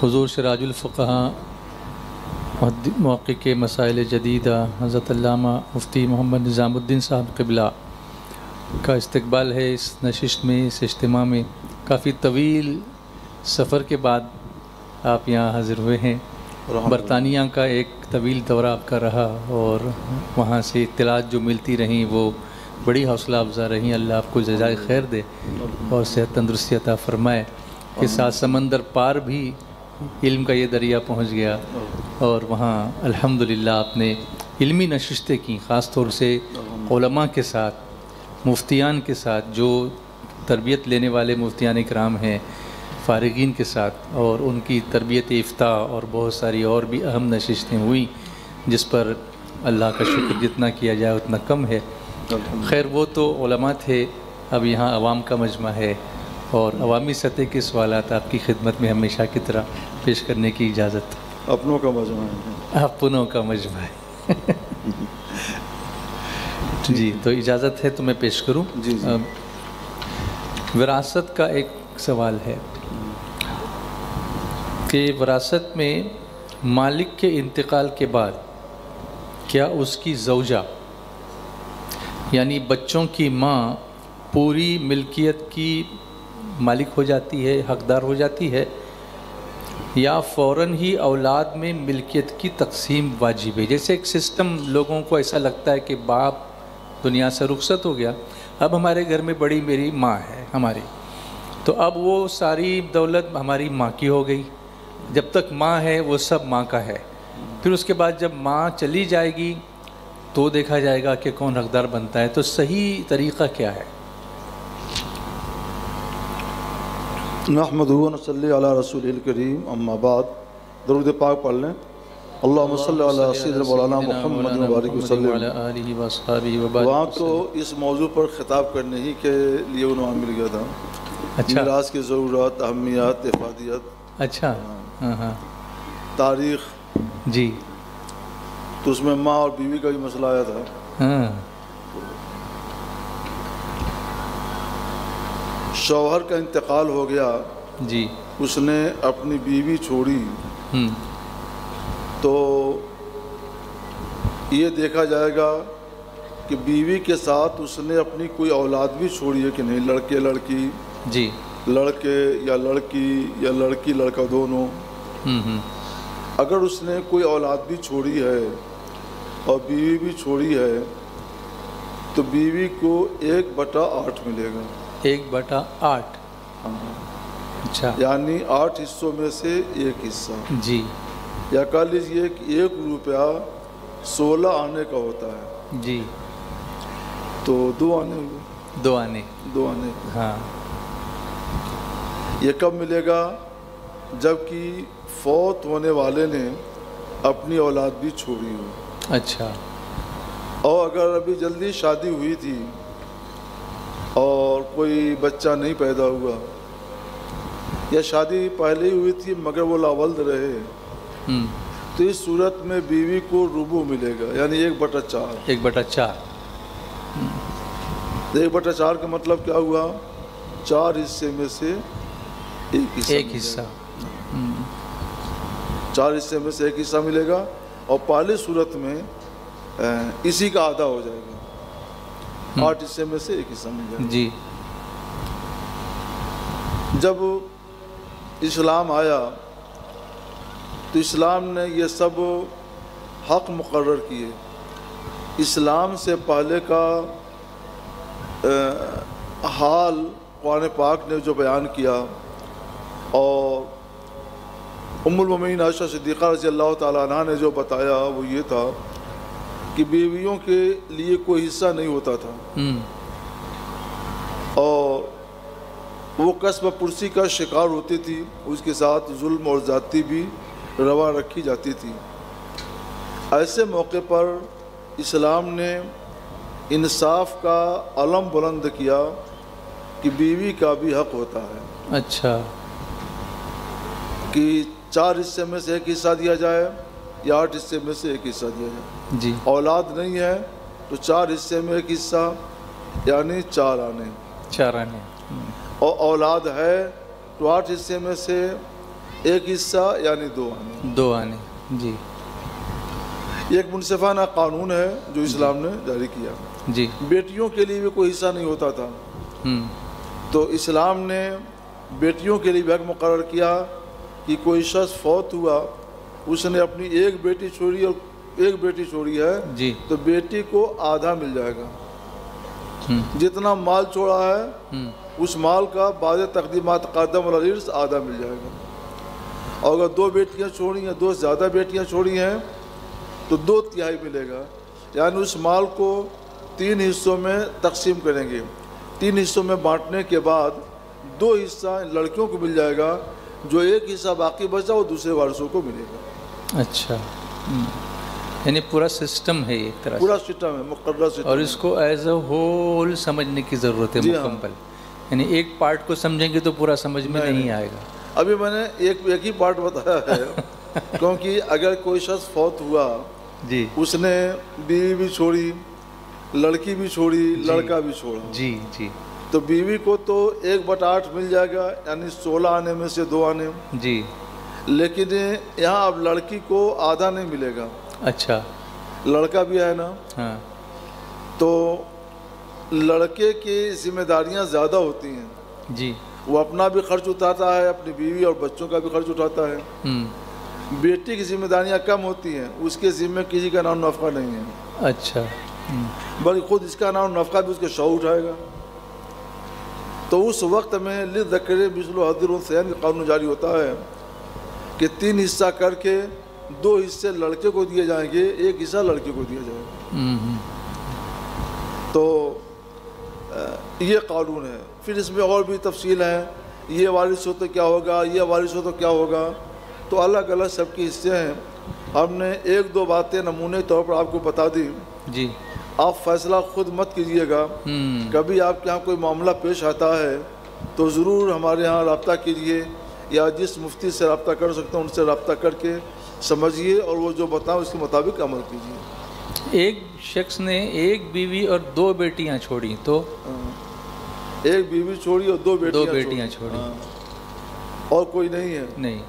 حضور سراج الفقہاء محقق مسائل جدیدہ حضرت علامہ مفتی محمد نظام الدین صاحب قبلہ کا استقبال ہے اس نشست میں، اس اجتماع میں۔ کافی طویل سفر کے بعد آپ یہاں حاضر ہوئے ہیں۔ برطانیہ کا ایک طویل دورہ آپ کا رہا اور وہاں سے اطلاعات جو ملتی رہیں وہ بڑی حوصلہ افزا رہیں۔ اللہ آپ کو جزائے خیر دے اور صحت تندرستی عطا فرمائے کہ سات سمندر پار بھی علم کا یہ دریا پہنچ گیا اور وہاں الحمدللہ آپ نے علمی نشستیں کی، خاص طور سے علماء کے ساتھ، مفتیان کے ساتھ، جو تربیت لینے والے مفتیان اکرام ہیں، فارغین کے ساتھ، اور ان کی تربیت افتاء اور بہت ساری اور بھی اہم نشستیں ہوئیں جس پر اللہ کا شکر جتنا کیا جائے اتنا کم ہے۔ خیر وہ تو علماء تھے، اب یہاں عوام کا مجمع ہے اور عوامی سطح کے سوالات آپ کی خدمت میں ہمیشہ کی طرح پیش کرنے کی اجازت۔ اپنوں کا مجمع ہے، اپنوں کا مجمع ہے۔ جی تو اجازت ہے تو میں پیش کروں۔ جی جی۔ وراثت کا ایک سوال ہے کہ وراثت میں مالک کے انتقال کے بعد کیا اس کی زوجہ یعنی بچوں کی ماں پوری ملکیت کی مالک ہو جاتی ہے، حقدار ہو جاتی ہے، یا فوراً ہی اولاد میں ملکیت کی تقسیم واجب ہے؟ جیسے ایک سسٹم لوگوں کو ایسا لگتا ہے کہ باپ دنیا سے رخصت ہو گیا، اب ہمارے گھر میں بڑی میری ماں ہے ہماری، تو اب وہ ساری دولت ہماری ماں کی ہو گئی، جب تک ماں ہے وہ سب ماں کا ہے، پھر اس کے بعد جب ماں چلی جائے گی تو دیکھا جائے گا کہ کون حقدار بنتا ہے۔ تو صحیح طریقہ کیا ہے؟ نحمدہ و نصلی علی رسول الکریم، اما بعد، درود پاک پڑھ لیں۔ اللہم صلی علی سیدنا مولانا محمد وبارک وسلم۔ وہاں تو اس موضوع پر خطاب کرنے ہی کے لیے عنوان مل گیا تھا، میراث کی ضرورت، اہمیت، افادیت، اچھا ہاں تاریخ، جی، تو اس میں ماں اور بیوی کا بھی مسئلہ آیا تھا۔ ہاں شوہر کا انتقال ہو گیا، جی، اس نے اپنی بیوی چھوڑی، تو یہ دیکھا جائے گا کہ بیوی کے ساتھ اس نے اپنی کوئی اولاد بھی چھوڑی ہے کہ نہیں، لڑکے لڑکی، جی، لڑکے یا لڑکی یا لڑکی لڑکا دونوں۔ اگر اس نے کوئی اولاد بھی چھوڑی ہے اور بیوی بھی چھوڑی ہے تو بیوی کو 1/8 ملے گا۔ 1/8؟ اچھا، یعنی 8 حصوں میں سے 1 حصہ، جی، یا کہہ لیجئے کہ 1 روپیہ 16 آنے کا ہوتا ہے، جی، تو 2 آنے ہوئے، 2 آنے، 2 آنے۔ ہاں، یہ کب ملے گا؟ جبکہ فوت ہونے والے نے اپنی اولاد بھی چھوڑی ہو۔ اچھا، اور اگر ابھی جلدی شادی ہوئی تھی اور کوئی بچہ نہیں پیدا ہوا، یا شادی پہلے ہی ہوئی تھی مگر وہ لاولد رہے، تو اس صورت میں بیوی کو ربع ملے گا، یعنی 1/4۔ 1/4، 1/4 کا مطلب کیا ہوا؟ 4 حصے میں سے 1 حصہ، 4 حصے میں سے 1 حصہ ملے گا، اور پہلی صورت میں اسی کا آدھا ہو جائے گا، 8 حصے میں سے 1 حصہ مل جائے گا۔ جی، جب اسلام آیا تو اسلام نے یہ سب حق مقرر کیے۔ اسلام سے پہلے کا حال قرآن پاک نے جو بیان کیا، اور ام المومنین عائشہ صدیقہ رضی اللہ تعالیٰ عنہ نے جو بتایا، وہ یہ تھا کہ بیویوں کے لیے کوئی حصہ نہیں ہوتا تھا، اور وہ کسب پرسی کا شکار ہوتی تھی، اس کے ساتھ ظلم اور زیادتی بھی روا رکھی جاتی تھی۔ ایسے موقع پر اسلام نے انصاف کا علم بلند کیا کہ بیوی کا بھی حق ہوتا ہے۔ اچھا، کہ 4 حصے میں سے 1 حصہ دیا جائے یا 8 حصے میں سے 1 حصہ دیا جائے۔ جی، اولاد نہیں ہے تو 4 حصے میں 1 حصہ، یعنی 4 آنے، 4 آنے، اور اولاد ہے تو 8 حصے میں سے ایک حصہ یعنی 2 آنے. 2 آنے. جی. یہ ایک منصفانہ قانون ہے جو اسلام نے جاری کیا. جی. بیٹیوں کے لیے بھی کوئی حصہ نہیں ہوتا تھا، تو اسلام نے بیٹیوں کے لیے بھی حق مقرر کیا کہ کوئی شخص فوت ہوا، اس نے اپنی ایک بیٹی چھوڑی اور ایک بیٹی چھوڑی ہے، جی. تو بیٹی کو آدھا مل جائے گا. جتنا مال چھوڑا ہے اس مال کا بعض تقدیمات قدم اور الارث آدھا مل جائے گا. اور اگر 2 بیٹیاں چھوڑی ہیں، 2 سے زیادہ بیٹیاں چھوڑی ہیں، تو 2/3 ملے گا. یعنی اس مال کو 3 حصوں میں تقسیم کریں گے. 3 حصوں میں بانٹنے کے بعد 2 حصہ لڑکیوں کو مل جائے گا، جو 1 حصہ باقی بچا وہ دوسرے وارثوں کو ملے گا. اچھا. یعنی پورا سسٹم ہے ایک طرح سے. پورا سسٹم ہے، مقررہ سسٹم. اور اس کو ایز اے ہول سمجھنے کی ضرورت ہے مکمل. یعنی ایک پارٹ کو سمجھیں گے تو پورا سمجھ میں نہیں آئے گا. ابھی میں نے ایک ہی پارٹ بتایا ہے کیونکہ اگر کوئی شخص فوت ہوا، جی، اس نے بیوی بھی چھوڑی، لڑکی بھی چھوڑی، لڑکا بھی چھوڑا، جی جی، تو بیوی کو تو 1/8 مل جائے گا، یعنی 16 آنے میں سے 2 آنے. جی. لیکن یہاں اب لڑکی کو آدھا نہیں ملے گا. اچھا. لڑکا بھی ہے نا. ہاں. تو لڑکے کی ذمہ داریاں زیادہ ہوتی ہیں. جی. وہ اپنا بھی خرچ اٹھاتا ہے، اپنی بیوی اور بچوں کا بھی خرچ اٹھاتا ہے. بیٹی کی ذمہ داریاں کم ہوتی ہیں، اس کے ذمہ کسی کا نام نفقہ نہیں ہے. اچھا. بلکہ خود اس کا نام نفقہ بھی اس کے شوہر اٹھائے گا. تو اس وقت میں للذکر مثل حظ الانثیین کا قانون جاری ہوتا ہے کہ 3 حصہ کر کے 2 حصے لڑکے کو دیے جائیں گے، 1 حصہ لڑکے کو دیا جائے گا. تو یہ قانون ہے. پھر اس میں اور بھی تفصیل ہے، یہ وارث ہو تو کیا ہوگا، یہ وارث ہو تو کیا ہوگا. تو الگ الگ سب کے حصے ہیں. ہم نے 1-2 باتیں نمونے طور پر آپ کو بتا دی. جی. آپ فیصلہ خود مت کیجیے گا. کبھی آپ کے یہاں کوئی معاملہ پیش آتا ہے تو ضرور ہمارے ہاں رابطہ کیجیے، یا جس مفتی سے رابطہ کر سکتے ہیں ان سے رابطہ کر کے سمجھیے، اور وہ جو بتائیں اس کے مطابق عمل کیجیے. ایک شخص نے 1 بیوی اور 2 بیٹیاں چھوڑی، تو 1 بیوی چھوڑی اور 2 بیٹیاں چھوڑی. اور کوئی نہیں ہے. نہیں.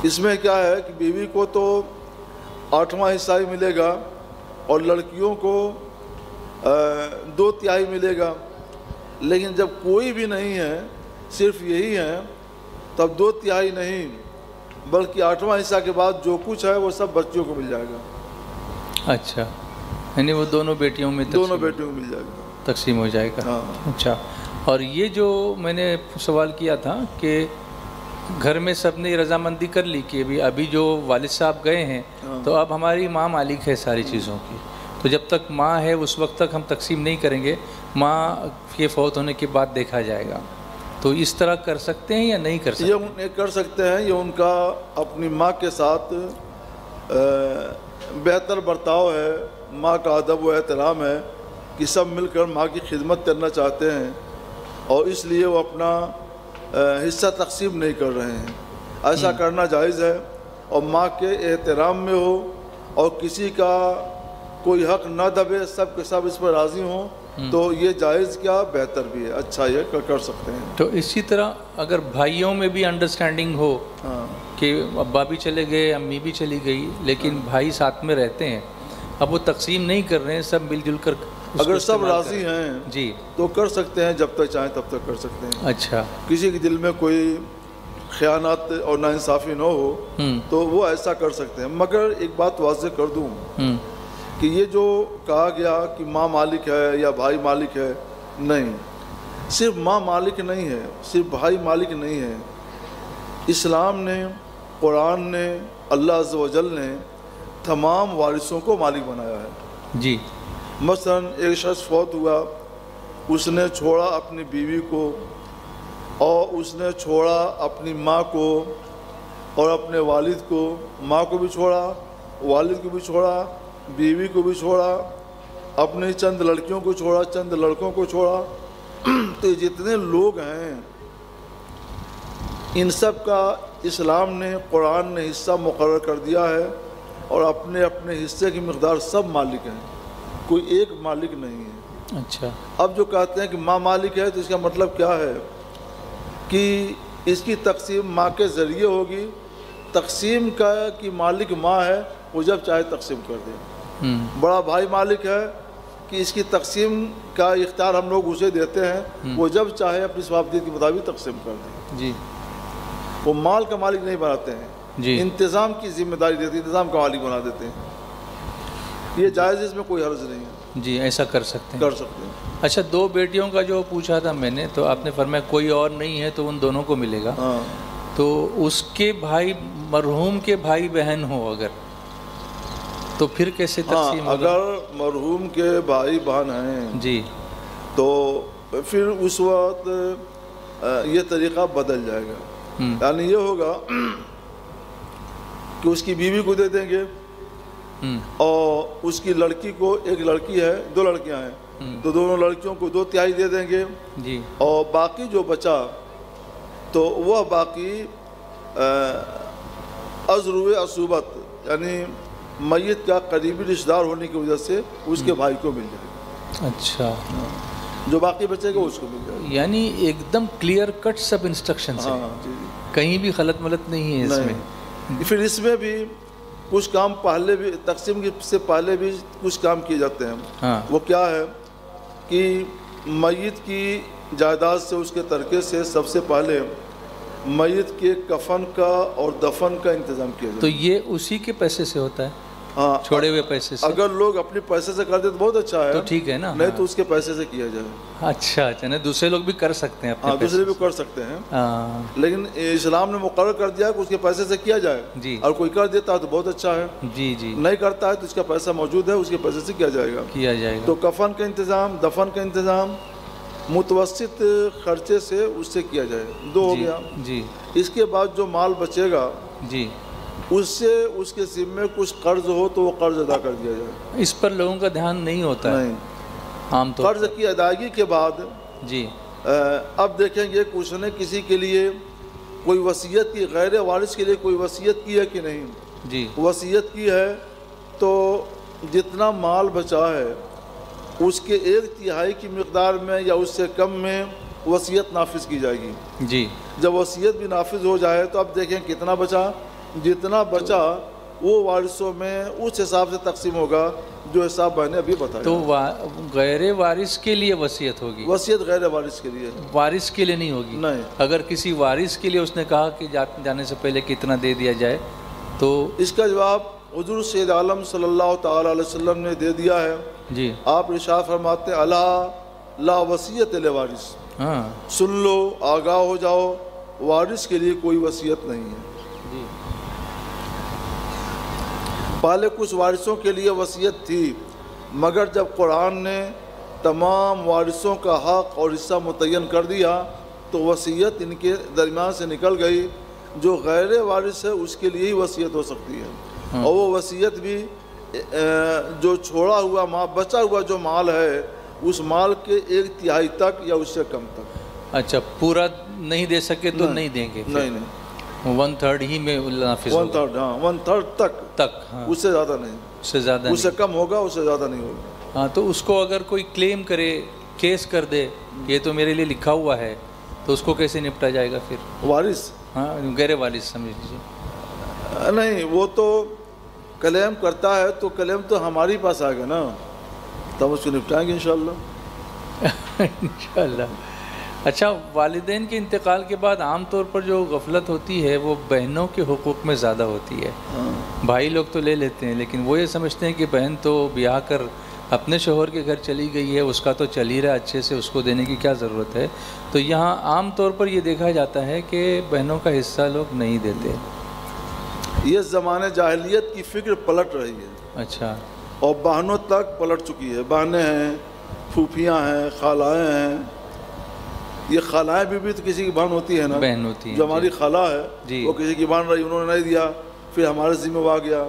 اس میں کیا ہے کہ بیوی کو تو 8واں حصہ ہی ملے گا، اور لڑکیوں کو 2/3 ملے گا. لیکن جب کوئی بھی نہیں ہے، صرف یہی ہے، تب 2/3 نہیں بلکہ 8واں حصہ کے بعد جو کچھ ہے وہ سب بچیوں کو مل جائے گا. اچھا. یعنی وہ دونوں بیٹیوں میں دونوں بیٹیوں کو مل جائے گا، تقسیم ہو جائے گا. اچھا. اور یہ جو میں نے سوال کیا تھا کہ گھر میں سب نے رضامندی کر لی کہ ابھی جو والد صاحب گئے ہیں تو اب ہماری ماں مالک ہے ساری چیزوں کی، تو جب تک ماں ہے اس وقت تک ہم تقسیم نہیں کریں گے، ماں کے فوت ہونے کے بعد دیکھا جائے گا. تو اس طرح کر سکتے ہیں یا نہیں کر سکتے؟ یہ کر سکتے ہیں. یہ ان کا اپنی ماں کے ساتھ بہتر برتاؤ ہے، ماں کا ادب و احترام ہے کہ سب مل کر ماں کی خدمت کرنا چاہتے ہیں، اور اس لیے وہ اپنا حصہ تقسیم نہیں کر رہے ہیں. ایسا کرنا جائز ہے، اور ماں کے احترام میں ہو اور کسی کا کوئی حق نہ دبے، سب کے سب اس پر راضی ہوں، تو یہ جائز کیا بہتر بھی ہے، اچھا یہ کر سکتے ہیں. تو اسی طرح اگر بھائیوں میں بھی انڈرسٹینڈنگ ہو کہ ابا بھی چلے گئے، امی بھی چلی گئی، لیکن بھائی ساتھ میں رہتے ہیں، اب وہ تقسیم نہیں کر رہے ہیں، سب مل جل کر اگر سب راضی ہیں جی تو کر سکتے ہیں، جب تک چاہیں تب تک کر سکتے ہیں. اچھا. کسی کے دل میں کوئی خیانت اور ناانصافی نہ ہو تو وہ ایسا کر سکتے ہیں. مگر ایک بات واضح کر دوں کہ یہ جو کہا گیا کہ ماں مالک ہے یا بھائی مالک ہے، نہیں، صرف ماں مالک نہیں ہے، صرف بھائی مالک نہیں ہے. اسلام نے، قرآن نے، اللہ عز و جل نے تمام وارثوں کو مالک بنایا ہے. جی. مثلا ایک شخص فوت ہوا، اس نے چھوڑا اپنی بیوی کو، اور اس نے چھوڑا اپنی ماں کو اور اپنے والد کو. ماں کو بھی چھوڑا، والد کو بھی چھوڑا، بیوی کو بھی چھوڑا، اپنی چند لڑکیوں کو چھوڑا، چند لڑکوں کو چھوڑا. تو یہ جتنے لوگ ہیں ان سب کا اسلام نے، قرآن نے حصہ مقرر کر دیا ہے، اور اپنے اپنے حصے کی مقدار سب مالک ہیں، کوئی ایک مالک نہیں ہے. اچھا. اب جو کہتے ہیں کہ ماں مالک ہے تو اس کا مطلب کیا ہے کہ اس کی تقسیم ماں کے ذریعے ہوگی. تقسیم کا کی مالک ماں ہے, وہ جب چاہے تقسیم کر دے. بڑا بھائی مالک ہے کہ اس کی تقسیم کا اختیار ہم لوگ اسے دیتے ہیں, وہ جب چاہے اپنی صوابدید کے مطابق تقسیم کر دے. جی, وہ مال کا مالک نہیں بناتے ہیں, جی, انتظام کی ذمہ داری دیتے ہیں, انتظام کا مالک بنا دیتے ہیں. یہ جائز, اس میں کوئی حرج نہیں ہے. جی, ایسا کر سکتے ہیں. کر سکتے ہیں. اچھا, 2 بیٹیوں کا جو پوچھا تھا میں نے, تو آپ نے فرمایا کوئی اور نہیں ہے تو ان دونوں کو ملے گا. ہاں, تو اس کے بھائی, مرحوم کے بھائی بہن ہو اگر, تو پھر کیسے تقسیم ہوگا؟ اگر مرحوم کے بھائی بہن ہیں جی, تو پھر اس وقت یہ طریقہ بدل جائے گا. یعنی یہ ہوگا کہ اس کی بیوی کو دے دیں گے, اور اس کی لڑکی کو, ایک لڑکی ہے, 2 لڑکیاں ہیں, تو دونوں لڑکیوں کو 2/3 دے دیں گے. جی, اور باقی جو بچا تو وہ باقی ازروِ عصوبت, یعنی میت کا قریبی رشتہ دار ہونے کی وجہ سے اس کے بھائی کو مل جائے گا. اچھا, جو باقی بچے گا اس کو مل جائے گا. یعنی ایک دم کلیئر کٹ سب انسٹرکشنز ہیں. ہاں, جی, کہیں بھی خلط ملط نہیں ہے اس میں. پھر اس میں بھی کچھ کام پہلے بھی, تقسیم سے پہلے بھی کچھ کام کیے جاتے ہیں. ہاں, وہ کیا ہے کہ میت کی جائیداد سے, اس کے ترکے سے سب سے پہلے میت کے کفن کا اور دفن کا انتظام کیا جاتا تو ہے. یہ اسی کے پیسے سے ہوتا ہے, ہاں, چھوڑے ہوئے پیسے سے. اگر لوگ اپنے پیسے سے کر دیں تو بہت اچھا ہے, تو ٹھیک ہے نا, نہیں تو اس کے پیسے سے کیا جائے. اچھا, نہیں دوسرے لوگ بھی کر سکتے ہیں اپنے ہاں, دوسرے بھی کر سکتے ہیں, ہاں, لیکن اسلام نے مقرر کر دیا کہ اس کے پیسے سے کیا جائے. جی, اور کوئی کر دیتا ہے تو بہت اچھا ہے, جی, جی, نہیں کرتا ہے تو اس کا پیسہ موجود ہے, اس کے پیسے سے کیا جائے گا. کیا جائے گا. تو کفن کا انتظام, دفن کا انتظام متوسط خرچے سے اس سے کیا جائے. 2 ہو گیا. جی, اس کے بعد جو مال بچے گا, جی, اس سے اس کے ذمے کچھ قرض ہو تو وہ قرض ادا کر دیا جائے. اس پر لوگوں کا دھیان نہیں ہوتا ہے نہیں, عام طور قرض کی ادائیگی کے بعد جی, اب دیکھیں گے کہ اس نے کسی کے لیے کوئی وصیت کی, غیر وارث کے لیے کوئی وصیت کی ہے کہ نہیں. جی, وصیت کی ہے تو جتنا مال بچا ہے اس کے 1/3 کی مقدار میں یا اس سے کم میں وصیت نافذ کی جائے گی. جی, جب وصیت بھی نافذ ہو جائے تو اب دیکھیں کتنا بچا, جتنا بچا وہ وارثوں میں اس حساب سے تقسیم ہوگا جو حساب میں نے ابھی بتایا. تو غیر وارث کے لیے وصیت ہوگی, وصیت غیر وارث کے لیے, وارث کے لیے نہیں ہوگی. نہیں. اگر کسی وارث کے لیے اس نے کہا کہ جانے سے پہلے کتنا دے دیا جائے, تو اس کا جواب حضور سید عالم صلی اللہ تعالیٰ علیہ وسلم نے دے دیا ہے. جی, آپ ارشاد فرماتے ہیں الا لا وصیت لوارث, ہاں, سن لو, آگاہ ہو جاؤ, وارث کے لیے کوئی وصیت نہیں ہے. جی, پہلے کچھ وارثوں کے لیے وصیت تھی, مگر جب قرآن نے تمام وارثوں کا حق اور حصہ متعین کر دیا تو وصیت ان کے درمیان سے نکل گئی. جو غیر وارث ہے اس کے لیے ہی وصیت ہو سکتی ہے, اور وہ وصیت بھی جو چھوڑا ہوا بچا ہوا جو مال ہے اس مال کے 1/3 تک یا اس سے کم تک. اچھا, پورا نہیں دے سکے تو نہیں دیں گے. نہیں, 1/3 ہی میں نافذ ہوگا. 1/3, ہاں, 1/3 تک, ہاں, اس سے زیادہ نہیں, اس سے زیادہ اس سے کم ہوگا, اس سے زیادہ نہیں ہوگا. ہاں, تو اس کو اگر کوئی کلیم کرے, کیس کر دے, یہ تو میرے لیے لکھا ہوا ہے, تو اس کو کیسے نپٹا جائے گا پھر؟ وارث, ہاں, غیر وارث سمجھ لیجیے. نہیں, وہ تو کلیم کرتا ہے تو کلیم تو ہمارے پاس آئے گا نا, تب اس کو نپٹائیں گے انشاءاللہ. انشاءاللہ. اچھا, والدین کے انتقال کے بعد عام طور پر جو غفلت ہوتی ہے وہ بہنوں کے حقوق میں زیادہ ہوتی ہے. بھائی لوگ تو لے لیتے ہیں, لیکن وہ یہ سمجھتے ہیں کہ بہن تو بیاہ کر اپنے شوہر کے گھر چلی گئی ہے, اس کا تو چل ہی رہا اچھے سے, اس کو دینے کی کیا ضرورت ہے. تو یہاں عام طور پر یہ دیکھا جاتا ہے کہ بہنوں کا حصہ لوگ نہیں دیتے. یہ زمانے جاہلیت کی فکر پلٹ رہی ہے. اچھا, اور بہنوں تک پلٹ چکی ہے. بہنیں ہیں, پھوپھیاں ہیں, خالائیں ہیں. یہ خالائیں بھی تو کسی کی بہن ہوتی ہے نا, بہن ہوتی ہے. جو ہماری خالہ ہے وہ کسی کی بہن رہی, انہوں نے نہیں دیا, پھر ہمارے ذمہ آ گیا.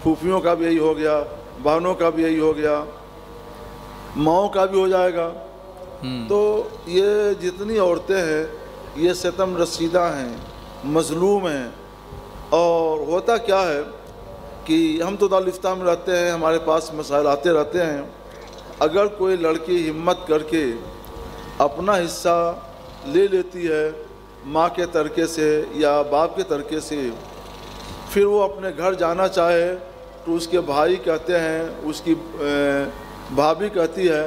پھوپھیوں کا بھی یہی ہو گیا, بہنوں کا بھی یہی ہو گیا, ماؤں کا بھی ہو جائے گا. تو یہ جتنی عورتیں ہیں یہ ستم رسیدہ ہیں, مظلوم ہیں. اور ہوتا کیا ہے کہ ہم تو دارالفتہ میں رہتے ہیں, ہمارے پاس مسائل آتے رہتے ہیں. اگر کوئی لڑکی ہمت کر کے اپنا حصہ لے لیتی ہے ماں کے ترکے سے یا باپ کے ترکے سے پھر وہ اپنے گھر جانا چاہے تو اس کے بھائی کہتے ہیں، اس کی بھابھی کہتی ہے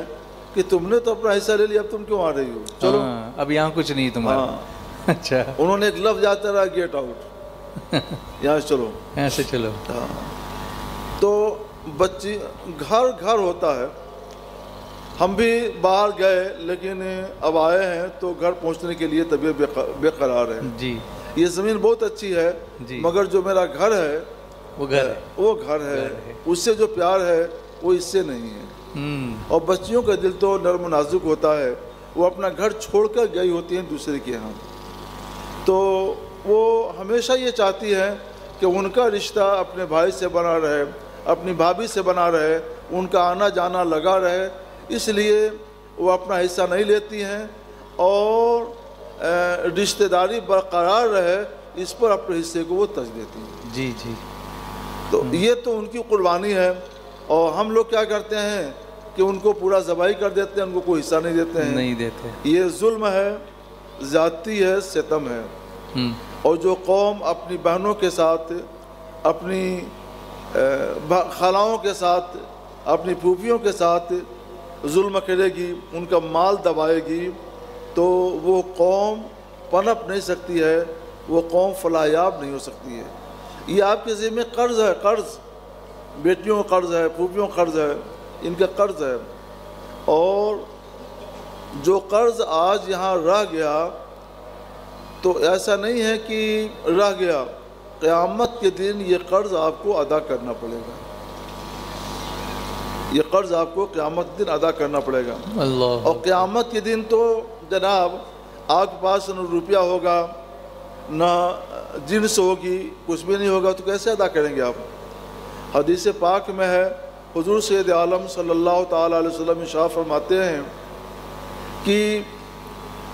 کہ تم نے تو اپنا حصہ لے لیا، اب تم کیوں آ رہی ہو، چلو اب یہاں کچھ نہیں تمہارا. اچھا، انہوں نے ایک لفظ جاتا رہا، گیٹ آؤٹ، یہاں سے چلو، یہاں سے چلو. تو بچی گھر گھر ہوتا ہے. ہم بھی باہر گئے لیکن اب آئے ہیں تو گھر پہنچنے کے لیے طبیعت بے قرار ہے. جی، یہ زمین بہت اچھی ہے جی، مگر جو میرا گھر ہے وہ گھر ہے، اس سے جو پیار ہے وہ اس سے نہیں ہے. اور بچیوں کا دل تو نرم و نازک ہوتا ہے، وہ اپنا گھر چھوڑ کر گئی ہوتی ہیں دوسرے کے ہاں، تو وہ ہمیشہ یہ چاہتی ہیں کہ ان کا رشتہ اپنے بھائی سے بنا رہے، اپنی بھابھی سے بنا رہے، ان کا آنا جانا لگا رہے. اس لیے وہ اپنا حصہ نہیں لیتی ہیں اور رشتہ داری برقرار رہے اس پر اپنے حصے کو وہ ترجیح دیتی ہیں. جی جی. تو یہ تو ان کی قربانی ہے. اور ہم لوگ کیا کرتے ہیں کہ ان کو پورا ذبح کر دیتے ہیں، ان کو کوئی حصہ نہیں دیتے ہیں. نہیں دیتے. یہ ظلم ہے، زیادتی ہے، ستم ہے. اور جو قوم اپنی بہنوں کے ساتھ، اپنی خالاؤں کے ساتھ، اپنی پھوپھیوں کے ساتھ ظلم کرے گی، ان کا مال دبائے گی، تو وہ قوم پنپ نہیں سکتی ہے، وہ قوم فلاح یاب نہیں ہو سکتی ہے. یہ آپ کے ذمہ قرض ہے، قرض، بیٹیوں کا قرض ہے، پھوپھیوں کا قرض ہے، ان کا قرض ہے. اور جو قرض آج یہاں رہ گیا تو ایسا نہیں ہے کہ رہ گیا، قیامت کے دن یہ قرض آپ کو ادا کرنا پڑے گا. یہ قرض آپ کو قیامت کے دن ادا کرنا پڑے گا. اور قیامت کے دن تو جناب آپ کے پاس نہ روپیہ ہوگا، نہ جنس ہوگی، کچھ بھی نہیں ہوگا، تو کیسے ادا کریں گے آپ؟ حدیث پاک میں ہے، حضور سید عالم صلی اللہ تعالیٰ علیہ وسلم ارشاد فرماتے ہیں کہ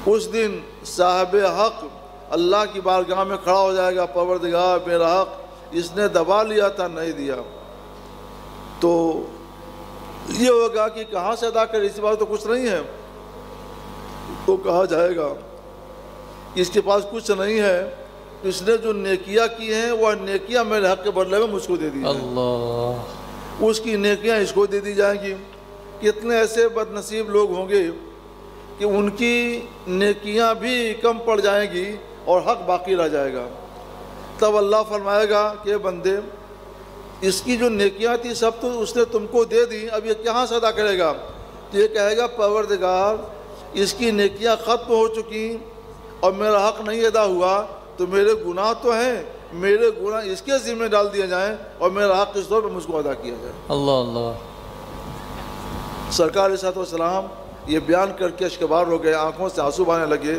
اس دن صاحب حق اللہ کی بارگاہ میں کھڑا ہو جائے گا، پروردگار میرا حق اس نے دبا لیا تھا، نہیں دیا. تو یہ ہوگا کہ کہاں سے ادا کرے، اس بات تو کچھ نہیں ہے. تو کہا جائے گا کہ اس کے پاس کچھ نہیں ہے، اس نے جو نیکیاں کی ہیں وہ نیکیاں میرے حق کے بدلے میں مجھ کو دے دی. اللہ، اس کی نیکیاں اس کو دے دی جائیں گی. کتنے ایسے بد نصیب لوگ ہوں گے کہ ان کی نیکیاں بھی کم پڑ جائیں گی اور حق باقی رہ جائے گا. تب اللہ فرمائے گا کہ بندے، اس کی جو نیکیاں تھی سب تو اس نے تم کو دے دی، اب یہ کہاں سے ادا کرے گا؟ تو یہ کہے گا پروردگار اس کی نیکیاں ختم ہو چکی اور میرا حق نہیں ادا ہوا، تو میرے گناہ تو ہیں، میرے گناہ اس کے ذمہ ڈال دیے جائیں اور میرا حق اس طور پر مجھ کو ادا کیا جائے. اللہ اللہ. سرکار علیہ السلام یہ بیان کر کے اشکبار ہو گئے، آنکھوں سے آنسو بہنے لگے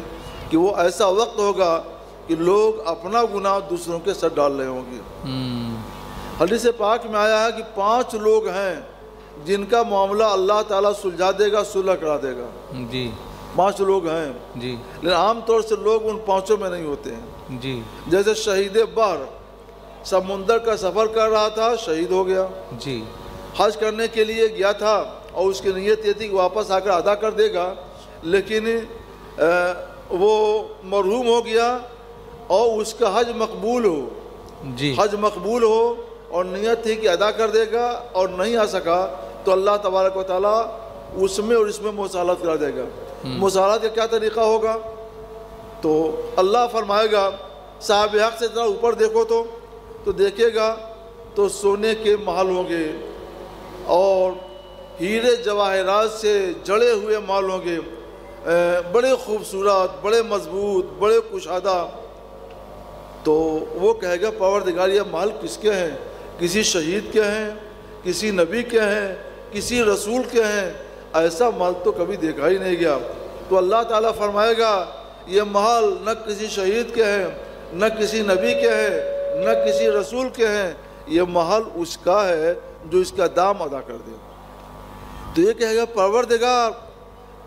کہ وہ ایسا وقت ہوگا کہ لوگ اپنا گناہ دوسروں کے سر ڈال رہے ہوں گے. حدیث پاک میں آیا ہے کہ 5 لوگ ہیں جن کا معاملہ اللہ تعالیٰ سلجھا دے گا، صلح کرا دے گا. جی، 5 لوگ ہیں جی، لیکن عام طور سے لوگ ان 5 میں نہیں ہوتے ہیں. جی، جیسے شہید بحر، سمندر کا سفر کر رہا تھا، شہید ہو گیا. جی، حج کرنے کے لیے گیا تھا اور اس کی نیت یہ تھی کہ واپس آ کر ادا کر دے گا، لیکن وہ مرحوم ہو گیا اور اس کا حج مقبول ہو. جی، حج مقبول ہو اور نیت تھی کہ ادا کر دے گا اور نہیں آ سکا، تو اللہ تبارک و تعالیٰ اس میں اور اس میں مصالحت کرا دے گا. مصالحت کا کیا طریقہ ہوگا؟ تو اللہ فرمائے گا صاحب حق سے ذرا اوپر دیکھو تو دیکھے گا تو سونے کے محل ہوں گے اور ہیرے جواہرات سے جڑے ہوئے محل ہوں گے، بڑے خوبصورت، بڑے مضبوط، بڑے کشادہ. تو وہ کہے گا پروردگار یہ محل کس کے ہیں؟ کسی شہید کے ہیں، کسی نبی کے ہیں، کسی رسول کے ہیں، ایسا محل تو کبھی دیکھا ہی نہیں گیا. تو اللہ تعالیٰ فرمائے گا یہ محل نہ کسی شہید کے ہیں، نہ کسی نبی کے ہیں، نہ کسی رسول کے ہیں، یہ محل اس کا ہے جو اس کا دام ادا کر دے. تو یہ کہے گا پروردگار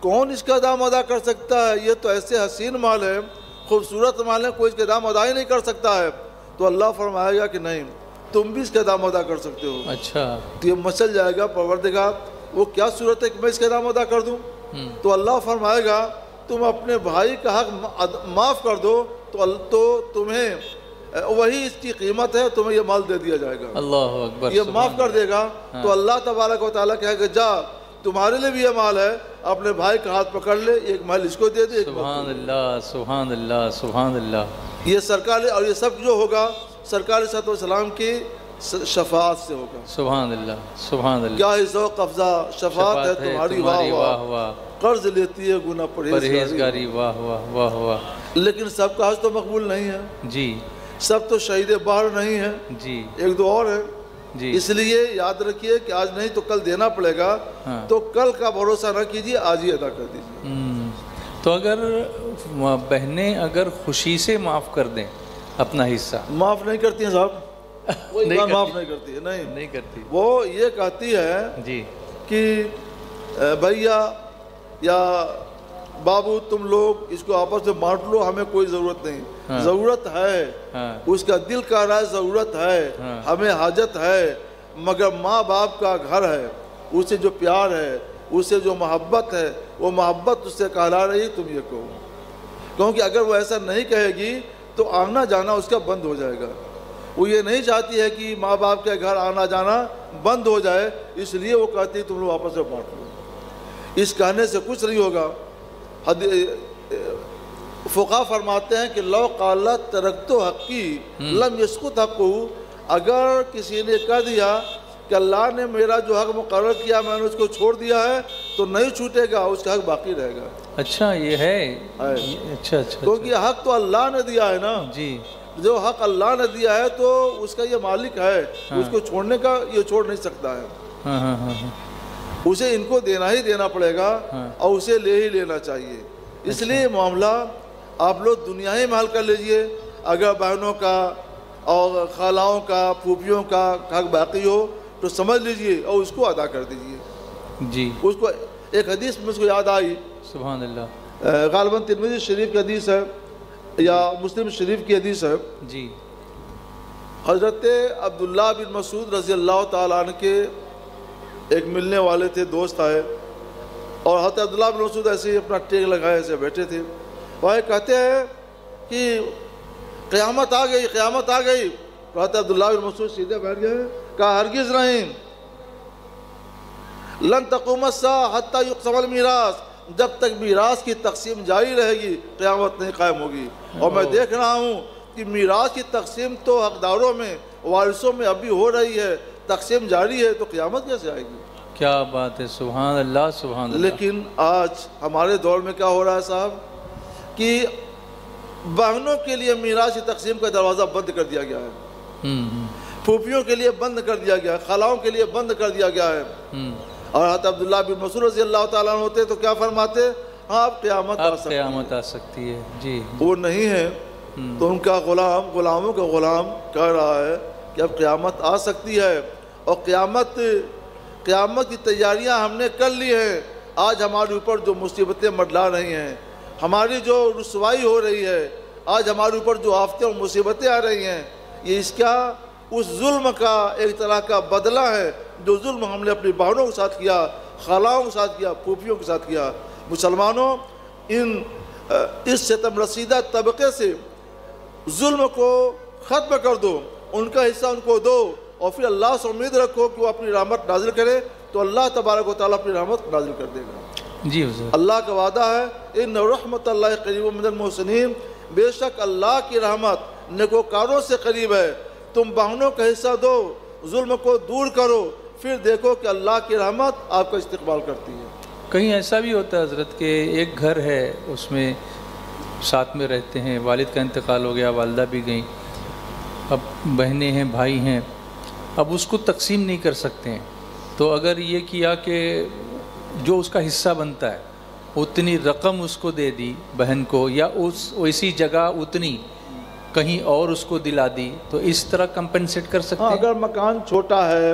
کون اس کا دام ادا کر سکتا ہے؟ یہ تو ایسے حسین محل ہے، خوبصورت محل ہے، کوئی اس کا دام ادا ہی نہیں کر سکتا ہے. تو اللہ فرمائے گا کہ نہیں، تم بھی اس کا دام ادا کر سکتے ہو. اچھا. تو یہ مچل جائے گا پروردگار وہ کیا صورت ہے کہ میں اس کا دام ادا کر دوں؟ تو اللہ فرمائے گا تم اپنے بھائی کا حق معاف کر دو تو تمہیں وہی اس کی قیمت ہے، تمہیں یہ مال دے دیا جائے گا۔ اللہ اکبر، یہ معاف کر دے گا تو اللہ تبارک و تعالیٰ کہے گا جا تمہارے لیے بھی یہ مال ہے، اپنے بھائی کا ہاتھ پکڑ لے، ایک مال اس کو دے دے، ایک سبحان اللہ، سبحان اللہ، سبحان اللہ۔ یہ سرکار، اور یہ سب جو ہوگا سرکار صلی اللہ علیہ وسلم کی شفاعت سے ہوگا۔ سبحان اللہ، سبحان اللہ۔ کیا ہی ذوق افزا شفاعت ہے تمہاری، واہ واہ، قرض لیتی ہے گناہ پرہیزگاری، واہ واہ واہ واہ۔ لیکن سب کا حج تو مقبول نہیں ہے جی، سب تو شہید بحر نہیں ہے، جی ایک دو اور ہے جی۔ اس لیے یاد رکھیے کہ آج نہیں تو کل دینا پڑے گا، تو کل کا بھروسہ نہ کیجیے، آج ہی ادا کر دیجیے۔ تو اگر بہنیں اگر خوشی سے معاف کر دیں اپنا حصہ، معاف نہیں کرتی ہیں صاحب، وہ معاف نہیں کرتی ہے، نہیں کرتی، وہ یہ کہتی ہے جی کہ بھیا یا بابو تم لوگ اس کو آپس میں بانٹ لو، ہمیں کوئی ضرورت نہیں، ضرورت ہے، اس کا دل کہہ رہا ہے ضرورت ہے، ہمیں حاجت ہے، مگر ماں باپ کا گھر ہے، اسے جو پیار ہے، اسے جو محبت ہے، وہ محبت اس سے کہلا رہی ہے، تم یہ کہو، کیونکہ اگر وہ ایسا نہیں کہے گی تو آنا جانا اس کا بند ہو جائے گا۔ وہ یہ نہیں چاہتی ہے کہ ماں باپ کے گھر آنا جانا بند ہو جائے، اس لیے وہ کہتی ہے تم لوگ آپس میں بانٹ لو۔ اس کہنے سے کچھ نہیں ہوگا۔ فقہا فرماتے ہیں کہ لو قالت ترکت حقی لم یسقط حقہ، اگر کسی نے کہہ دیا کہ اللہ نے میرا جو حق مقرر کیا میں نے اس کو چھوڑ دیا ہے تو نہیں چھوٹے گا، اس کا حق باقی رہے گا۔ اچھا یہ ہے، اچھا اچھا، کیونکہ حق تو اللہ نے دیا ہے نا، جی، جو حق اللہ نے دیا ہے تو اس کا یہ مالک ہے، اس کو چھوڑنے کا یہ چھوڑ نہیں سکتا ہے، اسے ان کو دینا ہی دینا پڑے گا اور اسے لے ہی لینا چاہیے۔ اس لیے معاملہ آپ لوگ دنیا ہی میں حل کر لیجئے، اگر بہنوں کا اور خالہوں کا پھوپھیوں کا حق باقی ہو تو سمجھ لیجئے اور اس کو ادا کر دیجئے۔ جی، اس کو ایک حدیث میں اس کو یاد آئی، سبحان اللہ، غالباً ترمذی شریف کی حدیث ہے یا مسلم شریف کی حدیث ہے، جی، حضرت عبداللہ بن مسعود رضی اللہ تعالیٰ عنہ کے ایک ملنے والے تھے، دوست آئے، اور حضرت عبداللہ بن مسعود ایسے ہی اپنا ٹیک لگائے ایسے بیٹھے تھے، وہ کہتے ہیں کہ قیامت آ گئی، قیامت آ گئی، تو حضرت عبداللہ بن مسعود سیدھے بیٹھ گئے، کہا ہرگز نہیں، لن تقوم الساعہ حتی یقسم المیراث، جب تک میراث کی تقسیم جاری رہے گی قیامت نہیں قائم ہوگی۔ اور میں دیکھ رہا ہوں کہ میراث کی تقسیم تو حقداروں میں، وارثوں میں ابھی ہو رہی ہے، تقسیم جاری ہے، تو قیامت کیسے آئے گی؟ کیا بات ہے، سبحان اللہ، سبحان اللہ۔ لیکن آج ہمارے دور میں کیا ہو رہا ہے صاحب کہ بہنوں کے لیے میراث کی تقسیم کا دروازہ بند کر دیا گیا ہے، پھوپھیوں کے لیے بند کر دیا گیا ہے، خالاؤں کے لیے بند کر دیا گیا ہے۔ اور حضرت عبداللہ بن مسعود رضی اللہ تعالیٰ عنہ ہوتے تو کیا فرماتے؟ ہاں اب قیامت آ سکتی ہے، جی، وہ نہیں ہے تو ان کا غلام، غلاموں کا غلام کہہ رہا ہے کہ اب قیامت آ سکتی ہے، اور قیامت کی تیاریاں ہم نے کر لی ہیں۔ آج ہمارے اوپر جو مصیبتیں منڈلا رہی ہیں، ہماری جو رسوائی ہو رہی ہے، آج ہمارے اوپر جو آفتیں اور مصیبتیں آ رہی ہیں، یہ اس ظلم کا ایک طرح کا بدلہ ہے جو ظلم ہم نے اپنی بہنوں کے ساتھ کیا، خالاؤں کے ساتھ کیا، پھوپھیوں کے ساتھ کیا۔ مسلمانوں، اس ستم رسیدہ طبقے سے ظلم کو ختم کر دو، ان کا حصہ ان کو دو، اور پھر اللہ سے امید رکھو کہ وہ اپنی رحمت نازل کرے، تو اللہ تبارک و تعالیٰ اپنی رحمت نازل کر دے گا۔ جی حضور، اللہ کا وعدہ ہے ان رحمت اللہ قریب من المحسنین، بے شک اللہ کی رحمت نیکوکاروں سے قریب ہے۔ تم بہنوں کا حصہ دو، ظلم کو دور کرو، پھر دیکھو کہ اللہ کی رحمت آپ کا استقبال کرتی ہے۔ کہیں ایسا بھی ہوتا ہے حضرت کہ ایک گھر ہے، اس میں ساتھ میں رہتے ہیں، والد کا انتقال ہو گیا، والدہ بھی گئیں، اب بہنیں ہیں، بھائی ہیں، اب اس کو تقسیم نہیں کر سکتے ہیں، تو اگر یہ کیا کہ جو اس کا حصہ بنتا ہے اتنی رقم اس کو دے دی بہن کو، یا اسی جگہ اتنی کہیں اور اس کو دلا دی، تو اس طرح کمپنسیٹ کر سکتے ہیں؟ اگر مکان چھوٹا ہے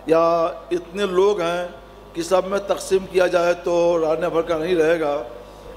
یا اتنے لوگ ہیں کہ سب میں تقسیم کیا جائے تو رہنے بھر کا نہیں رہے گا،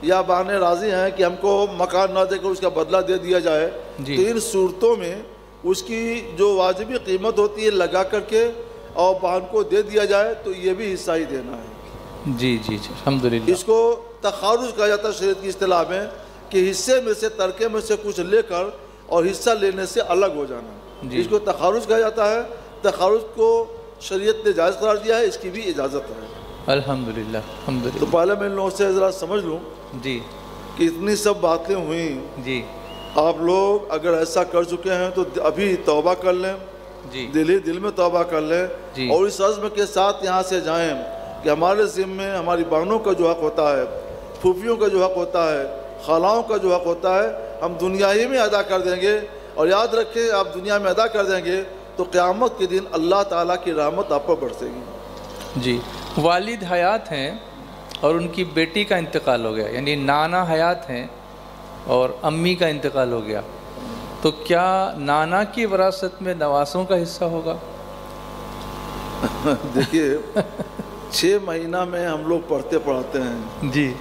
یا بہنیں راضی ہیں کہ ہم کو مکان نہ دے کر اس کا بدلہ دے دیا جائے، تو ان صورتوں میں اس کی جو واجبی قیمت ہوتی ہے لگا کر کے اور بہن کو دے دیا جائے، تو یہ بھی حصہ ہی دینا ہے۔ جی جی جی الحمدللہ. اس کو تخارج کہا جاتا ہے شریعت کی اصطلاح میں، کہ حصے میں سے ترکے میں سے کچھ لے کر اور حصہ لینے سے الگ ہو جانا، اس کو تخارج کہا جاتا ہے. تخارج کو شریعت نے جائز قرار دیا ہے، اس کی بھی اجازت ہے. الحمدللہ الحمدللہ. تو پہلے میں ان لوگوں سے ذرا سمجھ لوں جی کہ اتنی سب باتیں ہوئیں، جی آپ لوگ اگر ایسا کر چکے ہیں تو ابھی توبہ کر لیں، جی دل میں توبہ کر لیں، جی. اور اس عزم کے ساتھ یہاں سے جائیں کہ ہمارے ذمے ہماری بہنوں کا جو حق ہوتا ہے، پھوپھیوں کا جو حق ہوتا ہے، خالاؤں کا جو حق ہوتا ہے، ہم دنیا ہی میں ادا کر دیں گے. اور یاد رکھیں، آپ دنیا میں ادا کر دیں گے تو قیامت کے دن اللہ تعالیٰ کی رحمت آپ پر برسے گی. جی. والد حیات ہیں اور ان کی بیٹی کا انتقال ہو گیا، یعنی نانا حیات ہیں اور امی کا انتقال ہو گیا، تو کیا نانا کی وراثت میں نواسوں کا حصہ ہوگا؟ دیکھیے 6 مہینہ میں ہم لوگ پڑھتے پڑھاتے ہیں جی.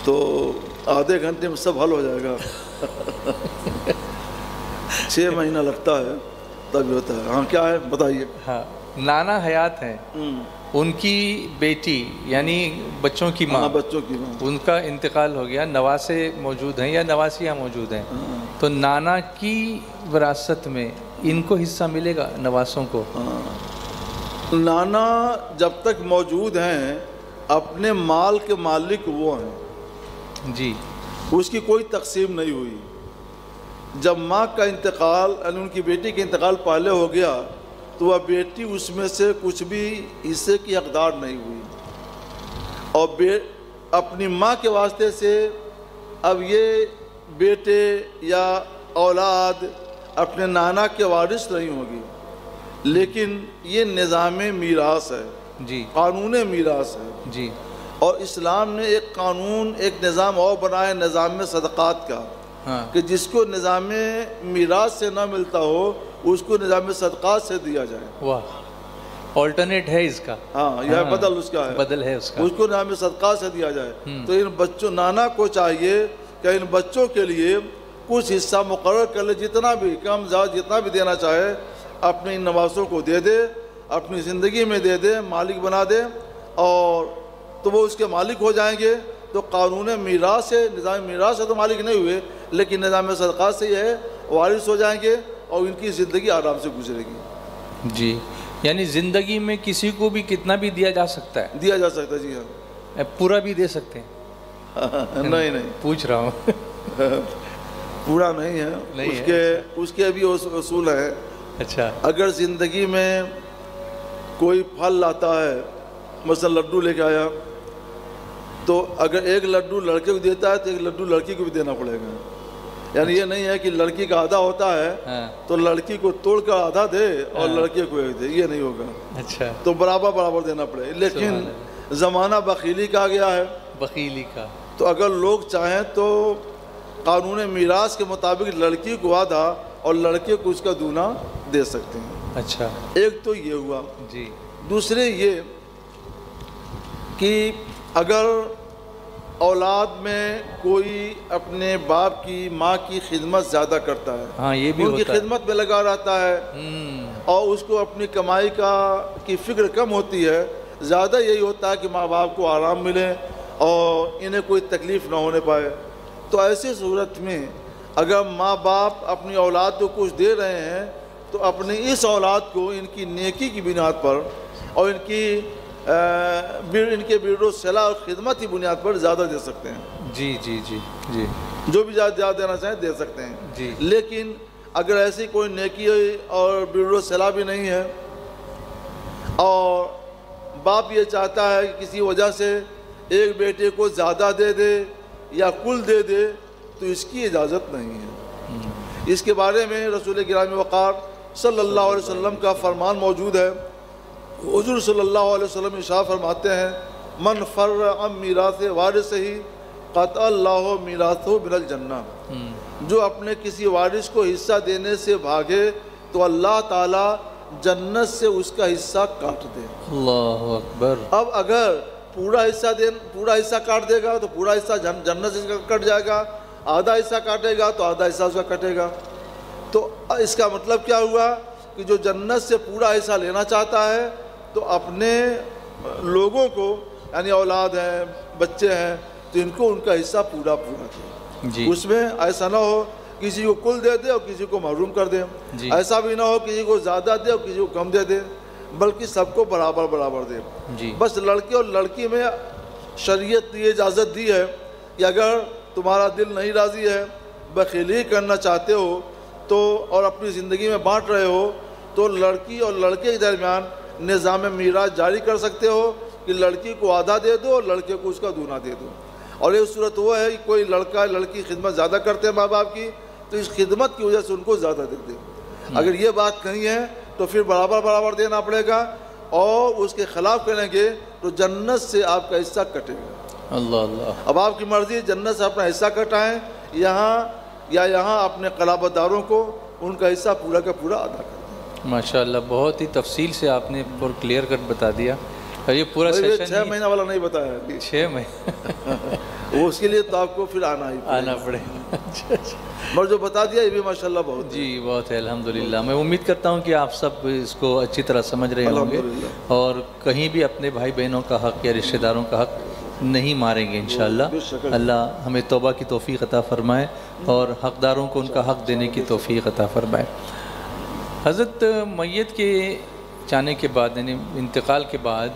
تو آدھے گھنٹے میں سب حل ہو جائے گا. 6 مہینہ لگتا ہے تب ہوتا ہے. ہاں کیا ہے بتائیے. ہاں نانا حیات ہیں، ان کی بیٹی یعنی بچوں کی ماں، بچوں کی ماں، ان کا انتقال ہو گیا، نواسے موجود ہیں یا نواسیاں موجود ہیں، تو نانا کی وراثت میں ان کو حصہ ملے گا، نواسوں کو؟ نانا جب تک موجود ہیں اپنے مال کے مالک وہ ہیں. جی. اس کی کوئی تقسیم نہیں ہوئی. جب ماں کا انتقال یعنی ان کی بیٹی کا انتقال پہلے ہو گیا تو وہ بیٹی اس میں سے کچھ بھی حصے کی حقدار نہیں ہوئی، اور اپنی ماں کے واسطے سے اب یہ بیٹے یا اولاد اپنے نانا کے وارث نہیں ہوگی. لیکن یہ نظام میراث ہے، جی قانون میراث ہے. جی. اور اسلام نے ایک قانون، ایک نظام اور بنایا، نظام صدقات کا، کہ جس کو نظام میراث سے نہ ملتا ہو اس کو نظام صدقات سے دیا جائے. واہ، آلٹرنیٹ ہے اس کا. ہاں یہ بدل اس کا ہے، بدل ہے اس کا. اس کو نظام صدقات سے دیا جائے. تو ان بچوں، نانا کو چاہیے کہ ان بچوں کے لیے کچھ حصہ مقرر کر لے، جتنا بھی کم زیادہ جتنا بھی دینا چاہے اپنے ان نواسوں کو دے دے، اپنی زندگی میں دے دے، مالک بنا دے، اور تو وہ اس کے مالک ہو جائیں گے. تو قانون میراث سے، نظام میراث سے تو مالک نہیں ہوئے، لیکن نظام صدقات سے یہ ہے وارث ہو جائیں گے اور ان کی زندگی آرام سے گزرے گی. جی. یعنی زندگی میں کسی کو بھی کتنا بھی دیا جا سکتا ہے؟ دیا جا سکتا ہے. جی ہاں. پورا بھی دے سکتے ہیں؟ نہیں پوچھ رہا ہوں. پورا نہیں ہے، اس کے بھی اصول ہیں. اچھا. اگر زندگی میں کوئی پھل لاتا ہے، مثلا لڈو لے کے آیا، تو اگر ایک لڈو لڑکے کو دیتا ہے تو ایک لڈو لڑکی کو بھی دینا پڑے گا. یعنی یہ نہیں ہے کہ لڑکی کا آدھا ہوتا ہے تو لڑکی کو توڑ کر آدھا دے اور لڑکے کو ایک دے، یہ نہیں ہوگا. اچھا. تو برابر دینا پڑے. لیکن زمانہ بخیلی کا آ گیا ہے، بخیلی کا. تو اگر لوگ چاہیں تو قانون میراث کے مطابق لڑکی کو آدھا اور لڑکے کو اس کا دونا دے سکتے ہیں. اچھا. ایک تو یہ ہوا. جی. دوسرے یہ کہ اگر اولاد میں کوئی اپنے باپ کی، ماں کی خدمت زیادہ کرتا ہے، ہاں یہ بھی ان کی خدمت میں لگا رہتا ہے، اور اس کو اپنی کمائی کی فکر کم ہوتی ہے، زیادہ یہی ہوتا ہے کہ ماں باپ کو آرام ملے اور انہیں کوئی تکلیف نہ ہونے پائے، تو ایسی صورت میں اگر ماں باپ اپنی اولاد کو کچھ دے رہے ہیں تو اپنی اس اولاد کو ان کی نیکی کی بنیاد پر اور ان کے بر و صلاح اور خدمت کی بنیاد پر زیادہ دے سکتے ہیں. جی جی جی جی. جو بھی زیادہ دینا چاہیں دے سکتے ہیں. جی. لیکن اگر ایسی کوئی نیکی اور بر و صلاح بھی نہیں ہے اور باپ یہ چاہتا ہے کہ کسی وجہ سے ایک بیٹے کو زیادہ دے دے یا کل دے دے تو اس کی اجازت نہیں ہے. اس کے بارے میں رسول گرامی وقار صلی اللہ علیہ وسلم کا فرمان موجود ہے. حضور صلی اللہ علیہ وسلم ارشاد فرماتے ہیں، من فر عن میراث وارثہ قطع اللہ میراثہ من الجنہ. جو اپنے کسی وارث کو حصہ دینے سے بھاگے تو اللہ تعالیٰ جنت سے اس کا حصہ کاٹ دے. اللہ اکبر. اب اگر پورا حصہ کاٹ دے گا تو پورا حصہ جنت سے کٹ جائے گا، آدھا حصہ کاٹے گا تو آدھا حصہ اس کا کٹے گا. تو اس کا مطلب کیا ہوا کہ جو جنت سے پورا حصہ لینا چاہتا ہے تو اپنے لوگوں کو یعنی اولاد ہیں، بچے ہیں، تو ان کو ان کا حصہ پورا پورا دے. جی اس میں ایسا نہ ہو کسی کو کل دے دے اور کسی کو محروم کر دے. جی ایسا بھی نہ ہو کسی کو زیادہ دے اور کسی کو کم دے دے، بلکہ سب کو برابر برابر دے. جی بس لڑکے اور لڑکی میں شریعت یہ اجازت دی ہے کہ اگر تمہارا دل نہیں راضی ہے، بخیلی کرنا چاہتے ہو تو اور اپنی زندگی میں بانٹ رہے ہو، تو لڑکی اور لڑکے کے درمیان نظام میراث جاری کر سکتے ہو کہ لڑکی کو آدھا دے دو اور لڑکے کو اس کا دونا دے دو. اور یہ صورت وہ ہے کہ کوئی لڑکا لڑکی خدمت زیادہ کرتے ہیں ماں باپ کی، تو اس خدمت کی وجہ سے ان کو زیادہ دے دیں. اگر یہ بات نہیں ہے تو پھر برابر برابر دینا پڑے گا، اور اس کے خلاف کریں گے تو جنت سے آپ کا حصہ کٹے گا. اللہ اللہ. اب آپ کی مرضی جنت سے اپنا حصہ کٹائیں یہاں اپنے قرابت داروں کو ان کا حصہ پورا کا پورا ادا کریں. ماشاءاللہ بہت ہی تفصیل سے آپ نے پر کلیئر کٹ بتا دیا. اور یہ پورا سیشن 6 مہینہ والا نہیں بتایا 6 مہینے وہ اس کے لیے تو آپ کو پھر آنا پڑے. مگر جو بتا دیا یہ بھی ماشاءاللہ بہت جی بہت ہے الحمدللہ. میں امید کرتا ہوں کہ آپ سب اس کو اچھی طرح سمجھ رہے ہوں گے اور کہیں بھی اپنے بھائی بہنوں کا حق یا رشتہ داروں کا حق نہیں ماریں گے انشاءاللہ. اللہ ہمیں توبہ کی توفیق عطا فرمائے اور حقداروں کو ان کا حق دینے کی توفیق عطا فرمائے. حضرت میت کے جانے کے بعد یعنی انتقال کے بعد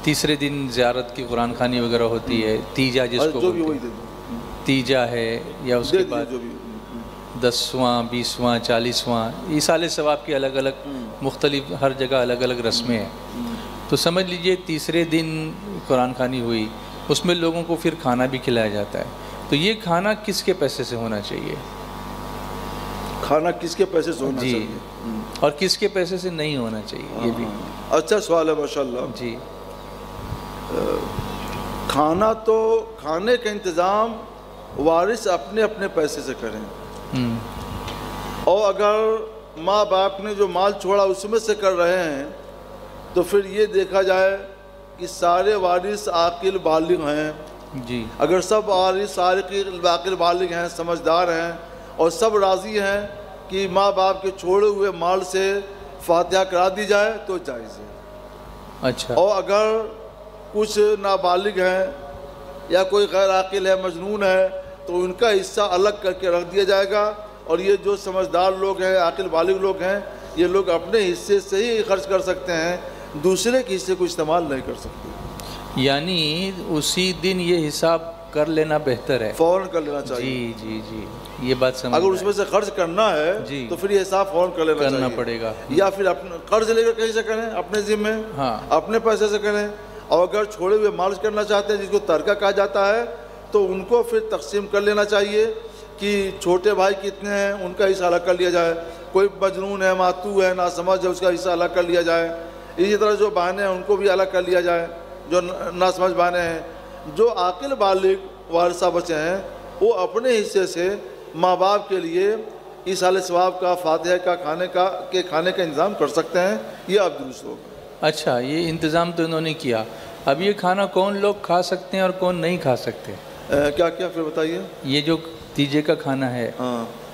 تیسرے دن زیارت کی قرآن خوانی وغیرہ ہوتی ہے، تیجا جس کو بولتے ہیں، تیجا ہے، یا اس کے بعد 10واں 20واں 40واں ایصال ثواب کی الگ الگ مختلف ہر جگہ الگ الگ رسمیں ہیں. تو سمجھ لیجئے تیسرے دن قرآن خوانی ہوئی، اس میں لوگوں کو پھر کھانا بھی کھلایا جاتا ہے. تو یہ کھانا کس کے پیسے سے ہونا چاہیے؟ کھانا کس کے پیسے سے ہونا چاہیے اور کس کے پیسے سے نہیں ہونا چاہیے؟ یہ بھی اچھا سوال ہے ماشاءاللہ. جی کھانے کا انتظام وارث اپنے اپنے پیسے سے کریں، اور اگر ماں باپ نے جو مال چھوڑا اس میں سے کر رہے ہیں تو پھر یہ دیکھا جائے کہ سارے وارث عاقل بالغ ہیں. جی اگر سب وارث عاقل بالغ ہیں، سمجھدار ہیں اور سب راضی ہیں کہ ماں باپ کے چھوڑے ہوئے مال سے فاتحہ کرا دی جائے تو جائز ہے. اچھا. اور اگر کچھ نابالغ ہیں یا کوئی غیر عاقل ہے، مجنون ہے، تو ان کا حصہ الگ کر کے رکھ دیا جائے گا. اور یہ جو سمجھدار لوگ ہیں، عاقل بالغ لوگ ہیں، یہ لوگ اپنے حصے سے ہی خرچ کر سکتے ہیں، دوسرے کے حصے کو استعمال نہیں کر سکتے. یعنی اسی دن یہ حساب کر لینا بہتر ہے، فوراً کر لینا چاہیے. جی جی جی یہ بات سمجھ. اگر اس میں سے خرچ کرنا ہے تو پھر یہ حساب فوراً کر لینا چاہیے پڑے گا، یا پھر اپنے قرض لے کر کہیں سے کریں، اپنے ذمے اپنے پیسے سے کریں. اور اگر چھوڑے ہوئے مال کرنا چاہتے ہیں جس کو ترکہ کہا جاتا ہے تو ان کو پھر تقسیم کر لینا چاہیے کہ چھوٹے بھائی کتنے ہیں ان کا حصہ الگ کر لیا جائے. کوئی مجنون ہے، ماتو ہے، ناسمجھ ہے، اس کا حصہ الگ کر لیا جائے. اسی طرح جو بہنیں ہیں ان کو بھی الگ کر لیا جائے، جو ناسمجھ بہنیں ہیں. جو عاقل بالغ وارثہ بچے ہیں وہ اپنے حصے سے ماں باپ کے لیے ایصال ثواب کا، فاتحہ کا، کھانے کا انتظام کر سکتے ہیں. یہ اب درست ہوگا. اچھا یہ انتظام تو انہوں نے کیا. اب یہ کھانا کون لوگ کھا سکتے ہیں اور کون نہیں کھا سکتے؟ کیا پھر بتائیے. یہ جو تیجے کا کھانا ہے،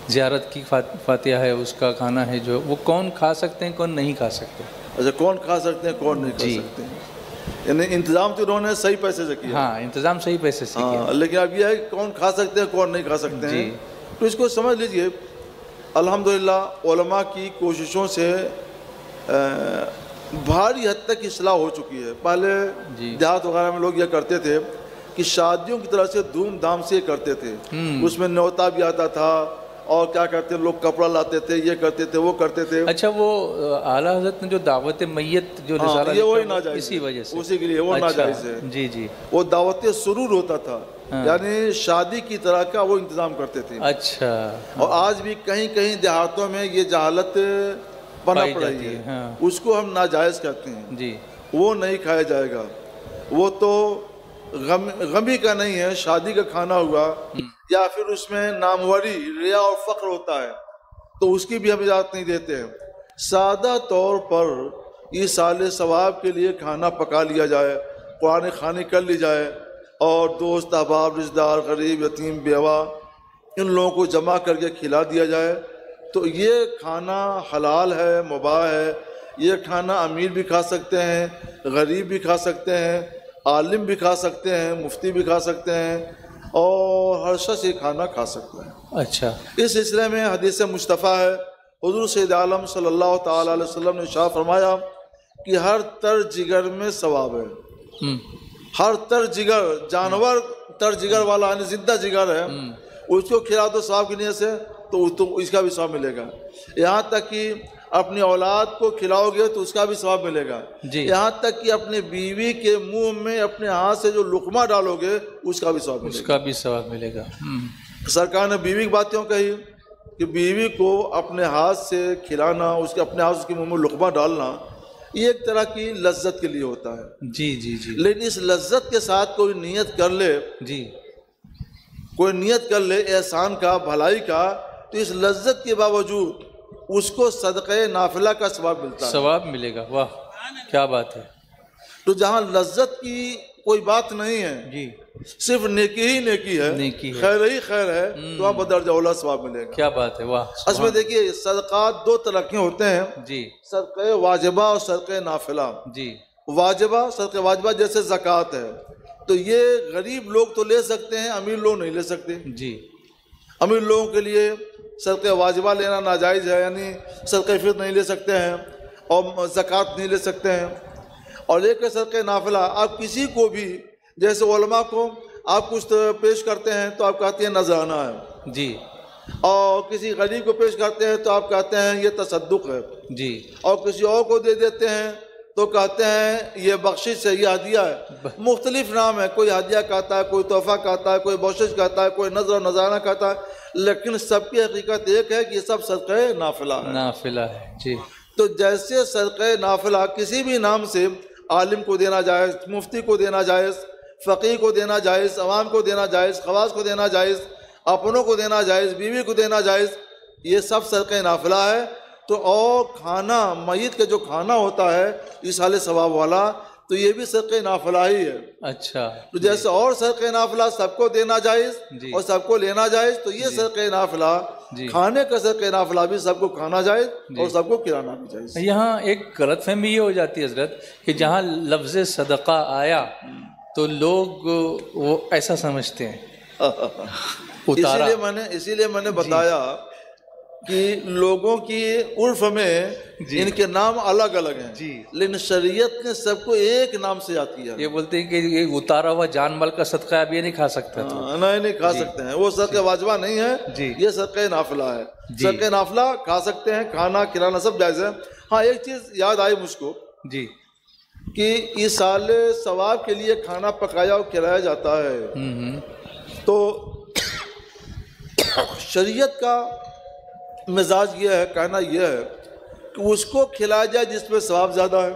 زیارت کی فاتحہ ہے، اس کا کھانا ہے جو، وہ کون کھا سکتے ہیں کون نہیں کھا سکتے؟ اچھا کون کھا سکتے ہیں کون نہیں کھا سکتے ہیں. یعنی انتظام تو انہوں نے صحیح پیسے سے کیا. ہاں انتظام صحیح پیسے سے کیا، لیکن اب یہ ہے کہ کون کھا سکتے ہیں کون نہیں کھا سکتے ہیں. تو اس کو سمجھ لیجئے الحمدللہ علماء کی کوششوں سے بھاری حد تک اصلاح ہو چکی ہے. پہلے دیہات وغیرہ میں لوگ یہ کرتے تھے کہ شادیوں کی طرح سے دھوم دھام سے کرتے تھے. اس میں نیوتا بھی آتا تھا اور کیا کرتے لوگ کپڑا لاتے تھے، یہ کرتے تھے، وہ کرتے تھے. اچھا وہ اعلیٰ حضرت نے جو دعوت میت جو یہ وہی ناجائز اسی وجہ سے، اسی کے لیے وہ ناجائز ہے. جی جی وہ دعوت سرور ہوتا تھا، یعنی شادی کی طرح کا وہ انتظام کرتے تھے. اچھا. اور آج بھی کہیں کہیں دیہاتوں میں یہ جہالت پنپ رہی ہے، اس کو ہم ناجائز کہتے ہیں. جی وہ نہیں کھایا جائے گا. وہ تو غمی کا نہیں ہے، شادی کا کھانا ہوا یا پھر اس میں ناموری، ریا اور فخر ہوتا ہے تو اس کی بھی ہم اجازت نہیں دیتے ہیں. سادہ طور پر ایصال ثواب کے لیے کھانا پکا لیا جائے، قرآن خوانی کر لی جائے اور دوست احباب، رشتہ دار، غریب، یتیم، بیوہ ان لوگوں کو جمع کر کے کھلا دیا جائے تو یہ کھانا حلال ہے، مباح ہے. یہ کھانا امیر بھی کھا سکتے ہیں، غریب بھی کھا سکتے ہیں، عالم بھی کھا سکتے ہیں، مفتی بھی کھا سکتے ہیں، اور ہر شخص یہ کھانا کھا سکتا ہے۔ اچھا، اس سلسلے میں حدیث مصطفیٰ ہے، حضور سید عالم صلی اللہ تعالیٰ علیہ وسلم نے ارشاد فرمایا کہ ہر تر جگر میں ثواب ہے۔ ہر تر جگر، جانور تر جگر والا یعنی زندہ جگر ہے، اس کو کھلا دو ثواب کی نیت سے تو اس کا بھی ثواب ملے گا۔ یہاں تک کہ اپنی اولاد کو کھلاؤ گے تو اس کا بھی ثواب ملے گا، یہاں تک کہ اپنی بیوی کے منہ میں اپنے ہاتھ سے جو لقمہ ڈالو گے اس کا بھی ثواب ملے گا، اس کا بھی ثواب ملے گا۔ سرکار نے بیوی کی بات کیوں کہی کہ بیوی کو اپنے ہاتھ سے کھلانا، اس کے اپنے ہاتھ کے منہ میں لقمہ ڈالنا، یہ ایک طرح کی لذت کے لیے ہوتا ہے۔ جی جی جی، لیکن اس لذت کے ساتھ کوئی نیت کر لے، جی، کوئی نیت کر لے احسان کا، بھلائی کا، تو اس لذت کے باوجود اس کو صدقہ نافلہ کا ثواب ملتا ہے، ثواب ملے گا۔ واہ، کیا بات ہے! تو جہاں لذت کی کوئی بات نہیں ہے، جی، صرف نیکی ہی نیکی ہے، نیکی ہے، خیر ہی خیر ہے، تو وہاں بدرجہ اولا ثواب ملے گا۔ کیا بات ہے! واہ، اس میں دیکھیے صدقات دو طرح کے ہوتے ہیں، جی صدقہ واجبہ اور صدقہ نافلہ۔ جی، واجبہ، صدقہ واجبہ جیسے زکوٰۃ ہے، تو یہ غریب لوگ تو لے سکتے ہیں، امیر لوگ نہیں لے سکتے۔ جی، امیر لوگوں کے لیے صدقہ واجبہ لینا ناجائز ہے، یعنی صدقہ فطر نہیں لے سکتے ہیں اور زکوٰۃ نہیں لے سکتے ہیں۔ اور لے کے صدقہ نافلہ آپ کسی کو بھی، جیسے علماء کو آپ کچھ پیش کرتے ہیں تو آپ کہتے ہیں نذرانہ ہے، جی، اور کسی غریب کو پیش کرتے ہیں تو آپ کہتے ہیں یہ تصدق ہے، جی، اور کسی اور کو دے دیتے ہیں تو کہتے ہیں یہ بخشش ہے، یہ ہدیہ ہے۔ مختلف نام ہے، کوئی ہدیہ کہتا ہے، کوئی تحفہ کہتا ہے، کوئی بخشش کہتا ہے، کوئی نذر و نذرانہ کہتا ہے، لیکن سب کی حقیقت ایک ہے کہ یہ سب صدقہ نافلہ ہے۔ نافلہ ہے، جی، تو جیسے صدقہ نافلہ کسی بھی نام سے عالم کو دینا جائز، مفتی کو دینا جائز، فقیہ کو دینا جائز، عوام کو دینا جائز، خواص کو دینا جائز، اپنوں کو دینا جائز، بیوی کو دینا جائز، یہ سب صدقہ نافلہ ہے۔ تو اور کھانا، میت کا جو کھانا ہوتا ہے ایصال ثواب والا، تو یہ بھی صدقہ نافلہ ہی ہے۔ اچھا، تو جیسے اور صدقہ نافلہ سب کو دینا جائز جی، اور سب کو لینا جائز، تو یہ صدقہ نافلہ، جی، کھانے کا صدقہ نافلہ بھی سب کو کھانا جائز اور سب کو کھلانا بھی جائز۔ یہاں ایک غلط فہمی یہ ہو جاتی ہے حضرت کہ جہاں لفظ صدقہ آیا تو لوگ وہ ایسا سمجھتے ہیں اتارا۔ اسی لیے میں نے بتایا کہ لوگوں کی عرف میں ان کے نام الگ الگ ہیں، جی، لیکن شریعت نے سب کو ایک نام سے یاد کیا۔ یہ بولتے ہیں کہ یہ اتارا ہوا جان مال کا صدقہ اب یہ نہیں کھا سکتا تو نہیں کھا سکتے ہیں، وہ صدقہ واجبہ نہیں ہے، جی، یہ صدقہ نافلہ ہے۔ جی، صدقہ نافلہ کھا سکتے ہیں، کھانا کھلانا سب جائز ہے۔ ہاں ایک چیز یاد آئی مجھ کو جی، کہ ایصال ثواب کے لیے کھانا پکایا اور کھلایا جاتا ہے، تو شریعت کا مزاج یہ ہے، کہنا یہ ہے کہ اس کو کھلایا جائے جس میں ثواب زیادہ ہے۔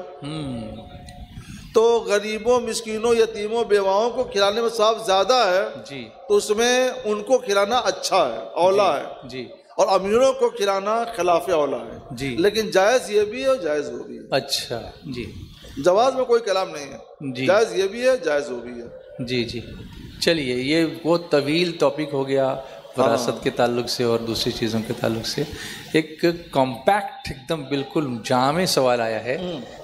تو غریبوں، مسکینوں، یتیموں، بیواؤں کو کھلانے میں ثواب زیادہ ہے، جی، تو اس میں ان کو کھلانا اچھا ہے، اولا ہے، جی، اور امیروں کو کھلانا خلاف اولا ہے، جی، لیکن جائز یہ بھی ہے اور جائز وہ بھی ہے، اچھا، جی، جواز میں کوئی کلام نہیں ہے، جی، جائز یہ بھی ہے، جائز وہ بھی ہے۔ جی، جی، چلیے یہ وہ طویل ٹاپک ہو گیا وراثت کے تعلق سے اور دوسری چیزوں کے تعلق سے۔ ایک کمپیکٹ ایک دم بالکل جامع سوال آیا ہے،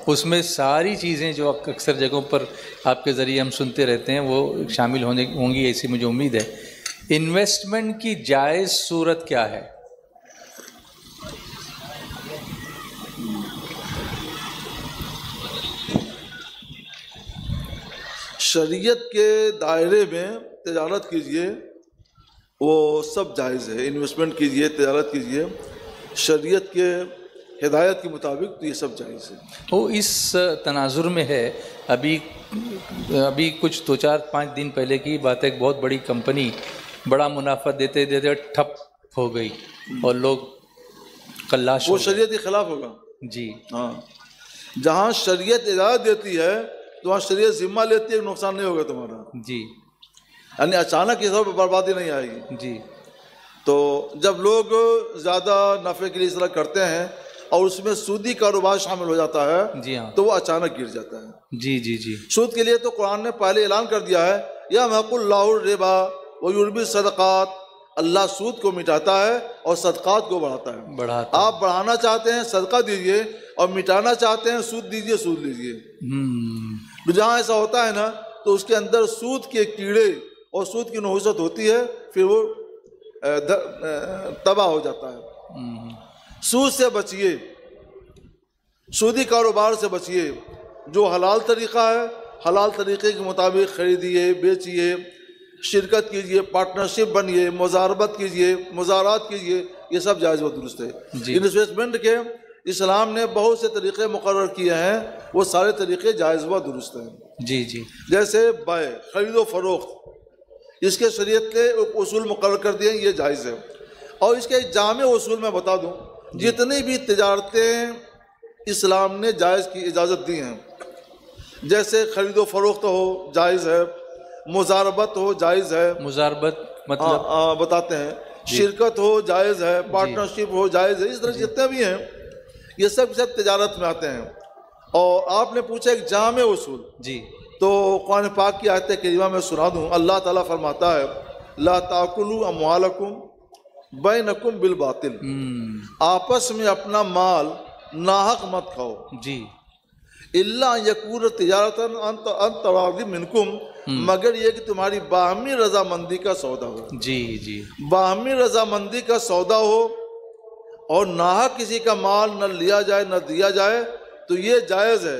اس میں ساری چیزیں جو اکثر جگہوں پر آپ کے ذریعے ہم سنتے رہتے ہیں وہ شامل ہوں گی ایسی مجھے امید ہے۔ انویسٹمنٹ کی جائز صورت کیا ہے؟ شریعت کے دائرے میں تجارت کیجئے، وہ سب جائز ہے، انویسٹمنٹ کیجئے، تجارت کیجئے، شریعت کے ہدایت کے مطابق تو یہ سب جائز ہے۔ وہ اس تناظر میں ہے، ابھی کچھ 2-4-5 دن پہلے کی بات ہے، ایک بہت بڑی کمپنی بڑا منافع دیتے دیتے ٹھپ ہو گئی اور لوگ خلاش وہ شریعت کے خلاف ہوگا۔ جی، ہاں، جہاں شریعت اجازت دیتی ہے تو وہاں شریعت ذمہ لیتی ہے، نقصان نہیں ہوگا تمہارا، جی، یعنی اچانک اس طرح بربادی نہیں آئے گی۔ جی، تو جب لوگ زیادہ نفع کے لیے اس طرح کرتے ہیں اور اس میں سودی کاروبار شامل ہو جاتا ہے، جی ہاں، تو وہ اچانک گر جاتا ہے۔ جی، جی، جی، سود کے لیے تو قرآن نے پہلے اعلان کر دیا ہے، یمحق اللہ الربا ویربی الصدقات، اللہ سود کو مٹاتا ہے اور صدقات کو بڑھاتا ہے۔ بڑھاتا آپ بڑھانا چاہتے ہیں صدقہ دیجئے، اور مٹانا چاہتے ہیں سود دیجئے، سود لیجئے۔ جہاں ایسا ہوتا ہے نا تو اس کے اندر سود کے کیڑے اور سود کی نحوست ہوتی ہے، پھر وہ تباہ ہو جاتا ہے۔ سود سے بچیے، سودی کاروبار سے بچیے۔ جو حلال طریقہ ہے، حلال طریقے کے مطابق خریدیے، بیچیے، شرکت کیجیے، پارٹنرشپ بنیے، مزاربت کیجیے، مزارات کیجیے، یہ سب جائز و درست ہے۔ انویسٹمنٹ کے اسلام نے بہت سے طریقے مقرر کیے ہیں، وہ سارے طریقے جائز و درست ہیں۔ جی جیسے بائع، خرید و فروخت، اس کے شریعت نے ایک اصول مقرر کر دیے ہیں، یہ جائز ہے۔ اور اس کے ایک جامع اصول میں بتا دوں، جتنی بھی تجارتیں اسلام نے جائز کی اجازت دی ہیں، جیسے خرید و فروخت ہو جائز ہے، مزاربت ہو جائز ہے، مزاربت مطلب بتاتے ہیں، شرکت ہو جائز ہے، پارٹنرشپ ہو جائز ہے، اس طرح جتنے بھی ہیں یہ سب تجارت میں آتے ہیں۔ اور آپ نے پوچھا ایک جامع اصول، جی تو قرآن پاک کی آیت کریمہ میں سنا دوں۔ اللہ تعالیٰ فرماتا ہے لا تاکلوا اموالکم بینکم بالباطل، آپس میں اپنا مال ناحق مت کھاؤ، جی الا یکون تجارتا ان تراضی منکم، مگر یہ کہ تمہاری باہمی رضامندی کا سودا ہو۔ جی باہمی رضامندی کا سودا ہو اور ناحق کسی کا مال نہ لیا جائے نہ دیا جائے، تو یہ جائز ہے۔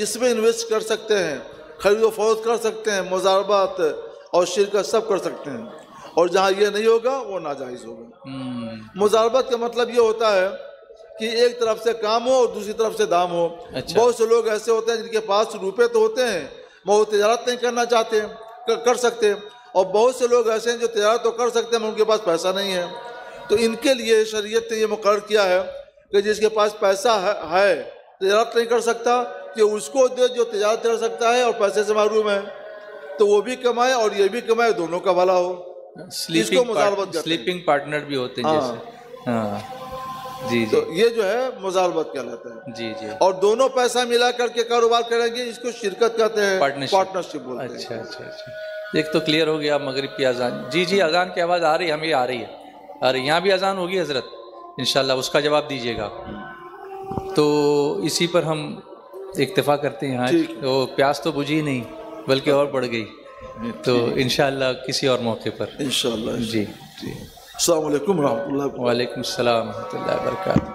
اس میں انویسٹ کر سکتے ہیں، خرید و فروخت کر سکتے ہیں، مزاربات اور شرکت سب کر سکتے ہیں، اور جہاں یہ نہیں ہوگا وہ ناجائز ہوگا۔ مزاربت کا مطلب یہ ہوتا ہے کہ ایک طرف سے کام ہو اور دوسری طرف سے دام ہو۔ بہت سے لوگ ایسے ہوتے ہیں جن کے پاس روپے تو ہوتے ہیں، وہ تجارت نہیں کرنا چاہتے، کر سکتے، اور بہت سے لوگ ایسے ہیں جو تجارت تو کر سکتے ہیں مگر ان کے پاس پیسہ نہیں ہے۔ تو ان کے لیے شریعت نے یہ مقرر کیا ہے کہ جس کے پاس پیسہ ہے تجارت نہیں کر سکتا، کہ اس کو دے جو تجارت کر سکتا ہے اور پیسے سے محروم ہے، تو وہ بھی کمائے اور یہ بھی کمائے، دونوں کا بھلا ہو۔ اس کو مزاربت کہتے ہیں۔ سلیپنگ پارٹنر بھی ہوتے ہیں جیسے، ہاں جی تو یہ جو ہے مزاربت کہلاتا ہے۔ جی اور دونوں پیسہ ملا کر کے کاروبار کریں گے، اس کو شرکت کہتے ہیں، پارٹنرشپ بولتے ہیں۔ اچھا ایک تو کلیئر ہو گیا مغرب کی اذان۔ جی اذان کی آواز آ رہی ہے، ہمیں آ رہی ہے، یہاں بھی اذان ہوگی حضرت، انشاءاللہ اس کا جواب دیجیے گا۔ تو اسی پر ہم اکتفا کرتے ہیں آج، تو پیاس تو بجھی نہیں بلکہ اور بڑھ گئی، تو انشاءاللہ کسی اور موقع پر انشاءاللہ۔ جی السلام علیکم ورحمۃ اللہ۔ وعلیکم السلام ورحمۃ اللہ وبرکاتہ۔